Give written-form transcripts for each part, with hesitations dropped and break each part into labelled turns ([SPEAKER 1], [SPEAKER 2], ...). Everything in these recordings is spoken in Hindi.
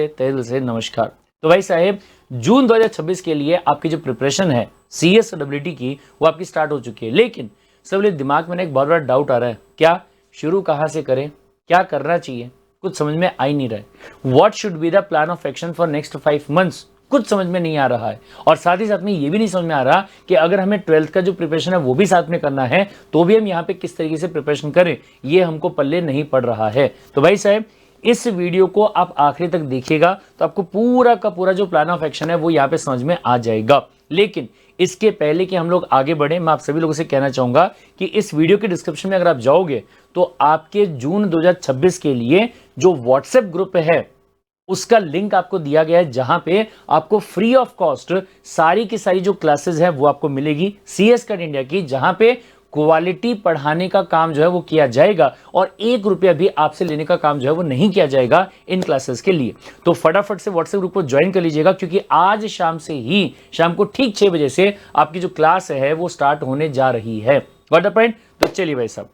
[SPEAKER 1] से तहे दिल से नमस्कार। तो भाई साहेब, जून 2026 के लिए आपकी जो प्रिपरेशन है CSWT की वो आपकी स्टार्ट हो चुकी है, लेकिन सब लोग दिमाग में एक बहुत बड़ा डाउट आ रहा है, क्या शुरू कहाँ से करें, क्या करना चाहिए, कुछ समझ में आ ही नहीं रहा है। What should be the plan of action for next 5 months, कुछ समझ में नहीं आ रहा है। और साथ ही साथ में ये भी नहीं समझ में आ रहा कि अगर हमें 12th का जो प्रिपरेशन है वो भी साथ में करना है तो भी हम यहाँ पे किस तरीके से प्रिपरेशन करें, ये हमको पल्ले नहीं पड़ रहा है। तो भाई साहब, इस वीडियो को आप आखिरी तक देखिएगा तो आपको पूरा का पूरा जो प्लान ऑफ एक्शन है वो यहाँ पे समझ में आ जाएगा। लेकिन इसके पहले कि हम लोग आगे बढ़े, मैं आप सभी लोगों से कहना चाहूंगा कि इस वीडियो के डिस्क्रिप्शन में अगर आप जाओगे तो आपके जून 2026 के लिए जो व्हाट्सएप ग्रुप है उसका लिंक आपको दिया गया है, जहां पे आपको फ्री ऑफ कॉस्ट सारी की सारी जो क्लासेस है वो आपको मिलेगी CS कट इंडिया की, जहां पे क्वालिटी पढ़ाने का काम जो है वो किया जाएगा और 1 रुपया भी आपसे लेने का काम जो है वो नहीं किया जाएगा इन क्लासेस के लिए। तो फटाफट से व्हाट्सएप ग्रुप को ज्वाइन कर लीजिएगा, क्योंकि आज शाम से ही, शाम को ठीक 6 बजे से आपकी जो क्लास है वो स्टार्ट होने जा रही है। What the point? तो चलिए भाई साहब,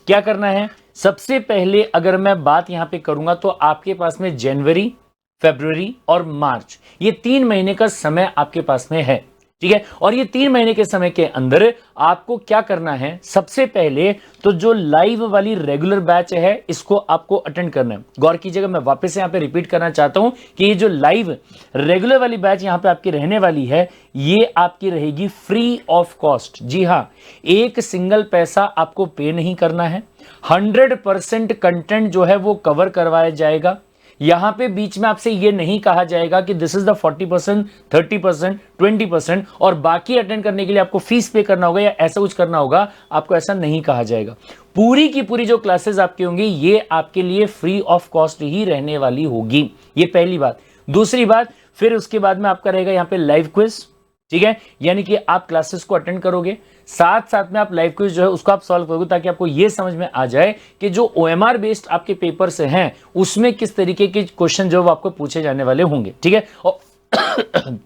[SPEAKER 1] क्या करना है। सबसे पहले अगर मैं बात यहां पे करूंगा तो आपके पास में जनवरी, फरवरी और मार्च, ये 3 महीने का समय आपके पास में है, ठीक है। और ये 3 महीने के समय के अंदर आपको क्या करना है, सबसे पहले तो जो लाइव वाली रेगुलर बैच है इसको आपको अटेंड करना है। गौर कीजिएगा, मैं वापस यहां पे रिपीट करना चाहता हूं कि ये जो लाइव रेगुलर वाली बैच यहां पे आपकी रहने वाली है ये आपकी रहेगी फ्री ऑफ कॉस्ट। जी हां, एक सिंगल पैसा आपको पे नहीं करना है। 100% कंटेंट जो है वो कवर करवाया जाएगा। यहां पे बीच में आपसे ये नहीं कहा जाएगा कि दिस इज द 40%, 30%, 20% और बाकी अटेंड करने के लिए आपको फीस पे करना होगा या ऐसा कुछ करना होगा, आपको ऐसा नहीं कहा जाएगा। पूरी की पूरी जो क्लासेस आपकी होंगी ये आपके लिए फ्री ऑफ कॉस्ट ही रहने वाली होगी, ये पहली बात। दूसरी बात, फिर उसके बाद में आपका रहेगा यहाँ पे लाइव क्विज, ठीक है, यानी कि आप क्लासेस को अटेंड करोगे, साथ साथ में आप लाइव क्विज जो है उसको आप सॉल्व करोगे, ताकि आपको यह समझ में आ जाए कि जो OMR बेस्ड आपके पेपर्स हैं उसमें किस तरीके के क्वेश्चन जो आपको पूछे जाने वाले होंगे, ठीक है। और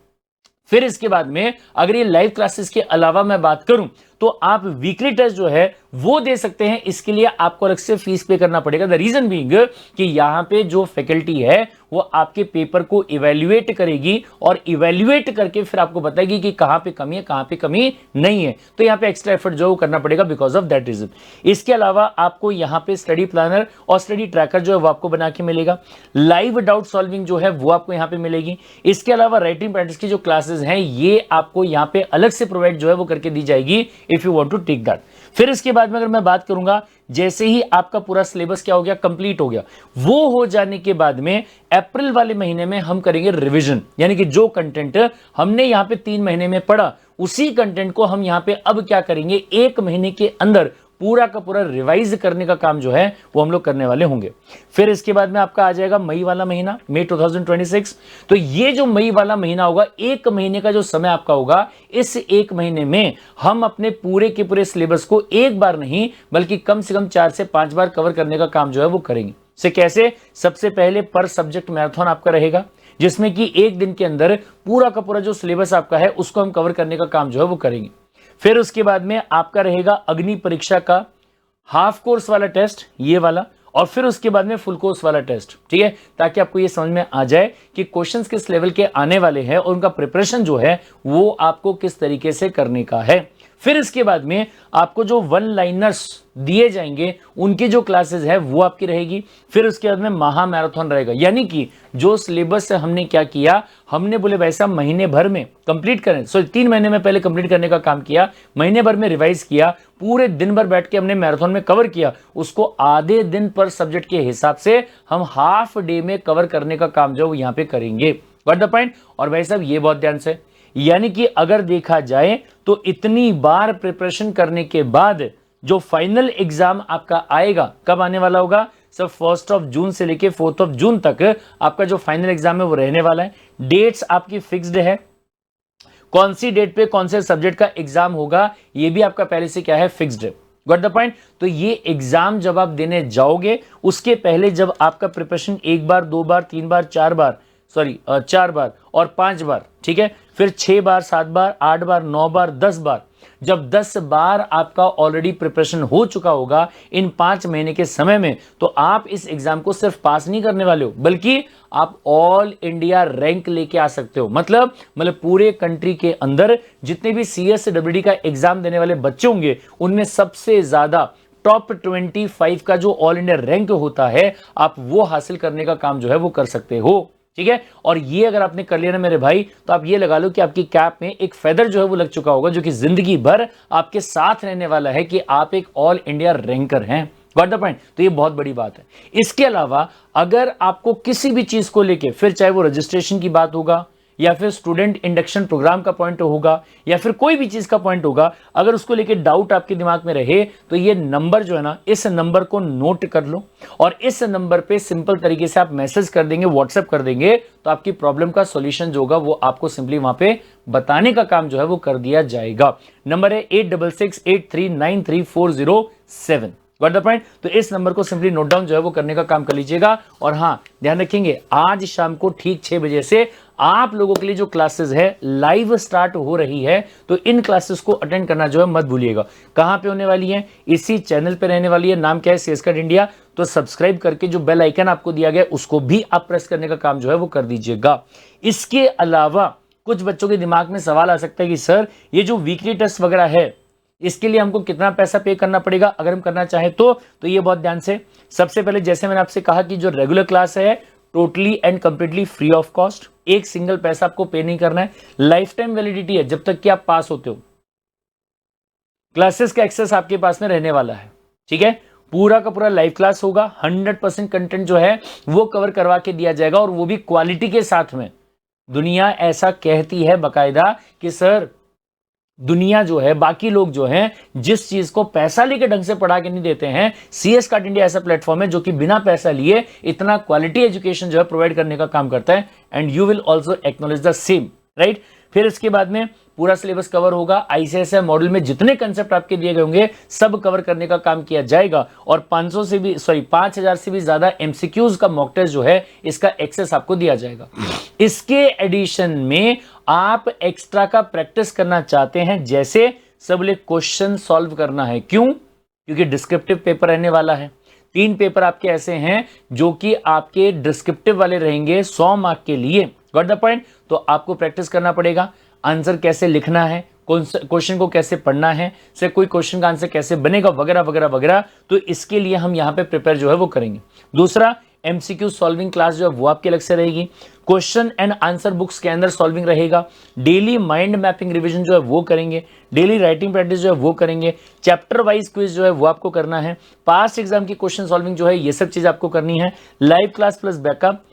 [SPEAKER 1] फिर इसके बाद में अगर ये लाइव क्लासेस के अलावा मैं बात करूं तो आप वीकली टेस्ट जो है वो दे सकते हैं। इसके लिए आपको अलग से फीस पे करना पड़ेगा। द रीजन बीइंग कि यहां पे जो फैकल्टी है वो आपके पेपर को इवैल्यूएट करेगी और इवैल्यूएट करके फिर आपको बताएगी कि कहां पे कमी है, कहां पे कमी नहीं है। तो यहां पे एक्स्ट्रा एफर्ट जो करना पड़ेगा बिकॉज ऑफ दैट रीजन। इसके अलावा आपको यहां पे स्टडी प्लानर और स्टडी ट्रैकर जो है वो आपको बना के मिलेगा। लाइव डाउट सॉल्विंग जो है वो आपको यहां पे मिलेगी। इसके अलावा राइटिंग प्रैक्टिस की जो क्लासेस हैं ये आपको यहां पे अलग से प्रोवाइड जो है वो करके दी जाएगी if you want to take that. फिर इसके बाद में अगर मैं बात करूंगा, जैसे ही आपका पूरा सिलेबस क्या हो गया, कंप्लीट हो गया, वो हो जाने के बाद में अप्रैल वाले महीने में हम करेंगे रिवीजन, यानी कि जो कंटेंट हमने यहां पे 3 महीने में पढ़ा उसी कंटेंट को हम यहां पे अब क्या करेंगे, 1 महीने के अंदर पूरा का पूरा रिवाइज करने का काम जो है वो हम लोग करने वाले होंगे। फिर इसके बाद में आपका आ जाएगा मई वाला महीना, मई 2026। तो ये जो मई वाला महीना होगा, 1 महीने का जो समय आपका होगा, इस 1 महीने में हम अपने पूरे के पूरे सिलेबस को एक बार नहीं बल्कि कम से कम 4 से 5 बार कवर करने का काम जो है वो करेंगे। से कैसे? सबसे पहले पर सब्जेक्ट मैराथन आपका रहेगा, जिसमें कि 1 दिन के अंदर पूरा का पूरा जो सिलेबस आपका है उसको हम कवर करने का काम जो है वो करेंगे। फिर उसके बाद में आपका रहेगा अग्नि परीक्षा का हाफ कोर्स वाला टेस्ट, ये वाला, और फिर उसके बाद में फुल कोर्स वाला टेस्ट, ठीक है, ताकि आपको ये समझ में आ जाए कि क्वेश्चंस किस लेवल के आने वाले हैं और उनका प्रिपरेशन जो है वो आपको किस तरीके से करने का है। फिर इसके बाद में आपको जो 1 लाइनर्स दिए जाएंगे उनकी जो क्लासेस है वो आपकी रहेगी। फिर उसके बाद में महा मैराथन रहेगा, यानी कि जो सिलेबस से हमने क्या किया, हमने बोले वैसा महीने भर में कंप्लीट करें। 3 महीने में पहले कंप्लीट करने का काम किया, महीने भर में रिवाइज किया, पूरे दिन भर बैठ के हमने मैराथन में कवर किया, उसको आधे दिन पर सब्जेक्ट के हिसाब से हम हाफ डे में कवर करने का काम जो यहाँ पे करेंगे। What the point? और भाई साहब ये बहुत ध्यान से, यानी कि अगर देखा जाए तो इतनी बार प्रिपरेशन करने के बाद जो फाइनल एग्जाम आपका आएगा, कब आने वाला होगा? सब 1 जून से लेके 4 जून तक आपका जो फाइनल एग्जाम है वो रहने वाला है। डेट्स आपकी फिक्स्ड है, कौन सी डेट पे कौन से सब्जेक्ट का एग्जाम होगा ये भी आपका पहले से क्या है, फिक्स्ड है। Got the point? तो ये एग्जाम जब आप देने जाओगे उसके पहले जब आपका प्रिपरेशन 1 बार, 2 बार, 3 बार, 4 बार, 4 बार और 5 बार, ठीक है, फिर 6 बार, 7 बार, 8 बार, 9 बार, 10 बार, जब 10 बार आपका ऑलरेडी प्रिपरेशन हो चुका होगा इन 5 महीने के समय में, तो आप इस एग्जाम को सिर्फ पास नहीं करने वाले हो, बल्कि आप ऑल इंडिया रैंक लेके आ सकते हो। मतलब पूरे कंट्री के अंदर जितने भी CSWD का एग्जाम देने वाले बच्चे होंगे, उनमें सबसे ज्यादा टॉप 25 का जो ऑल इंडिया रैंक होता है, आप वो हासिल करने का काम जो है वो कर सकते हो। ठीक है, और ये अगर आपने कर लिया ना मेरे भाई, तो आप ये लगा लो कि आपकी कैप में एक फेदर जो है वो लग चुका होगा, जो कि जिंदगी भर आपके साथ रहने वाला है कि आप एक ऑल इंडिया रैंकर हैं। Got the point? तो ये बहुत बड़ी बात है। इसके अलावा अगर आपको किसी भी चीज को लेके, फिर चाहे वो रजिस्ट्रेशन की बात होगा, या फिर स्टूडेंट इंडक्शन प्रोग्राम का पॉइंट होगा, या फिर कोई भी चीज का पॉइंट होगा, अगर उसको लेके डाउट आपके दिमाग में रहे, तो ये नंबर जो है ना, इस नंबर को नोट कर लो और इस नंबर पे सिंपल तरीके से आप मैसेज कर देंगे, व्हाट्सएप कर देंगे, तो आपकी प्रॉब्लम का सॉल्यूशन जो होगा वो आपको सिंपली वहां पे बताने का काम जो है वो कर दिया जाएगा। नंबर है 8668393407। Got the point? तो इस नंबर को सिंपली नोट डाउन जो है वो करने का काम कर लीजिएगा। और हाँ, ध्यान रखेंगे, आज शाम को ठीक 6 बजे से आप लोगों के लिए जो क्लासेस है लाइव स्टार्ट हो रही है, तो इन क्लासेस को अटेंड करना जो है मत भूलिएगा। कहां पे होने वाली है? इसी चैनल पे रहने वाली है। नाम क्या है? CS cut India. तो सब्सक्राइब करके जो बेल आइकन आपको दिया गया उसको भी आप प्रेस करने का काम जो है वो कर दीजिएगा। इसके अलावा कुछ बच्चों के दिमाग में सवाल आ सकता है कि सर, ये जो वीकली टेस्ट वगैरह है, इसके लिए हमको कितना पैसा पे करना पड़ेगा अगर हम करना चाहें तो ये बहुत ध्यान से, सबसे पहले जैसे मैंने आपसे कहा कि जो रेगुलर क्लास है totally and completely free of cost, एक सिंगल पैसा आपको पे नहीं करना है, लाइफ टाइम वैलिडिटी है जब तक कि आप पास होते हो। क्लासेस का एक्सेस आपके पास में रहने वाला है। ठीक है, पूरा का पूरा लाइव क्लास होगा, 100% कंटेंट जो है वो कवर करवा के दिया जाएगा, और वो भी क्वालिटी के साथ में। दुनिया ऐसा कहती है बकायदा कि सर, दुनिया जो है, बाकी लोग जो हैं, जिस चीज को पैसा लेके ढंग से पढ़ा के नहीं देते हैं, CS कट इंडिया ऐसा प्लेटफॉर्म है जो कि बिना पैसा लिए इतना क्वालिटी एजुकेशन जो है प्रोवाइड करने का काम करता है। And you will also acknowledge the same, right? फिर इसके बाद में पूरा सिलेबस कवर होगा। ICSI मॉडल में जितने कंसेप्ट आपके दिए गए होंगे सब कवर करने का काम किया जाएगा, और 5000 से भी ज्यादा MCQs का मॉक टेस्ट जो है, इसका एक्सेस आपको दिया जाएगा। इसके एडिशन में आप एक्स्ट्रा का प्रैक्टिस करना चाहते हैं, जैसे सब लोग क्वेश्चन सॉल्व करना है। क्यों? क्योंकि डिस्क्रिप्टिव पेपर रहने वाला है। 3 पेपर आपके ऐसे हैं जो कि आपके डिस्क्रिप्टिव वाले रहेंगे 100 मार्क के लिए। Got the point? तो आपको प्रैक्टिस करना पड़ेगा, आंसर कैसे लिखना है, क्वेश्चन को कैसे पढ़ना है, से कोई क्वेश्चन का आंसर कैसे बनेगा, वगैरह वगैरह वगैरह। तो इसके लिए हम यहां पे प्रिपेयर जो है वो करेंगे। दूसरा, MCQ सॉल्विंग क्लास जो है वो आपके अलग से रहेगी। क्वेश्चन एंड आंसर बुक्स के अंदर सॉल्विंग रहेगा। डेली माइंड मैपिंग रिवीजन जो है वो करेंगे। डेली राइटिंग प्रैक्टिस जो है वो करेंगे। चैप्टर वाइज क्विज जो है वो आपको करना है। पास्ट एग्जाम की क्वेश्चन सॉल्विंग जो है ये सब चीज आपको करनी है। Live class plus backup,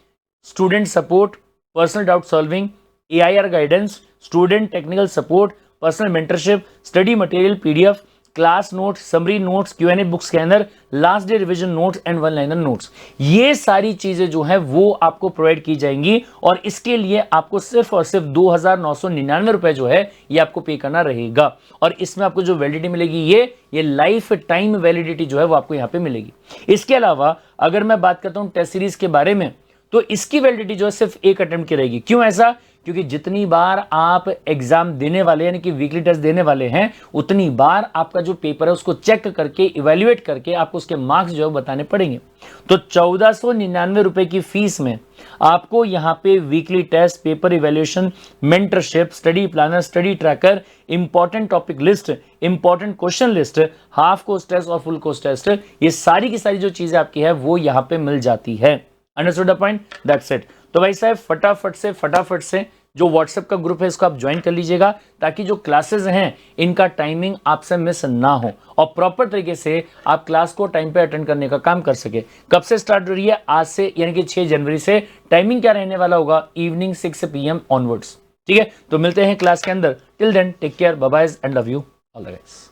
[SPEAKER 1] student support, personal doubt solving, AIR guidance, student technical support, personal mentorship, study material PDF, class notes, summary notes, Q&A books के अंदर, last day revision notes and 1 liner notes. ये सारी चीजें जो है वो आपको प्रोवाइड की जाएंगी, और इसके लिए आपको सिर्फ और सिर्फ 2999 रुपए जो है ये आपको पे करना रहेगा। और इसमें आपको जो वैलिडिटी मिलेगी ये लाइफ टाइम वैलिडिटी जो है वो आपको यहाँ पे मिलेगी। इसके अलावा अगर मैं बात करता हूँ टेस्ट सीरीज के बारे में, तो इसकी वैलिडिटी जो है सिर्फ एक अटेम्प्ट की रहेगी। क्यों ऐसा? क्योंकि जितनी बार आप एग्जाम देने वाले यानी कि वीकली टेस्ट देने वाले हैं, उतनी बार आपका जो पेपर है उसको चेक करके, इवैल्यूएट करके आपको उसके मार्क्स जो है बताने पड़ेंगे। तो 1499 रुपए की फीस में आपको यहाँ पे weekly test, paper evaluation, mentorship, study planner, study tracker, important topic list, important question list, half course test और फुल कोर्स टेस्ट, ये सारी की सारी जो चीजें आपकी है वो यहाँ पे मिल जाती है। Understood the point? That's it. तो भाई साहब फटाफट से जो व्हाट्सएप का ग्रुप है इसको आप ज्वाइन कर लीजिएगा, ताकि जो क्लासेस हैं इनका टाइमिंग आपसे मिस ना हो, और प्रॉपर तरीके से आप क्लास को टाइम पे अटेंड करने का काम कर सके। कब से स्टार्ट हो रही है? आज से, यानी कि 6 जनवरी से। टाइमिंग क्या रहने वाला होगा? Evening 6 PM onwards. ठीक है, तो मिलते हैं क्लास के अंदर। Till then take care, bye bye and love you all the best.